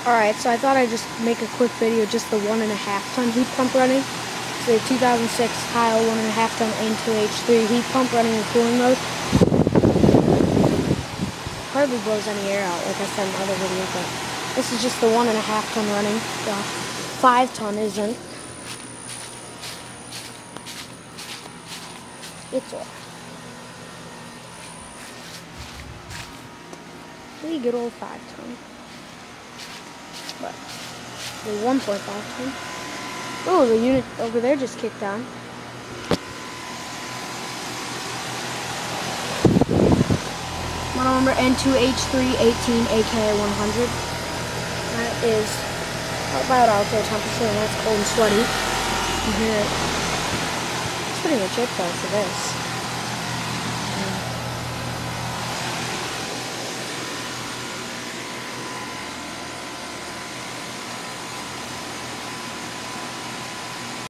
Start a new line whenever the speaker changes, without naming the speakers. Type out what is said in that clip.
Alright, so I thought I'd just make a quick video, just the 1.5-ton heat pump running. It's a 2006 Kyle 1.5-ton N2H3 heat pump running in cooling mode. Hardly blows any air out, like I said in the other video, but this is just the 1.5-ton running. The 5-ton isn't. It's a pretty good old 5-ton. But the 1.5-ton. Oh, the unit over there just kicked on. Model number N2H318 AK100. That is about outdoor temperature, and that's cold and sweaty. You hear it. That's pretty much it though for this.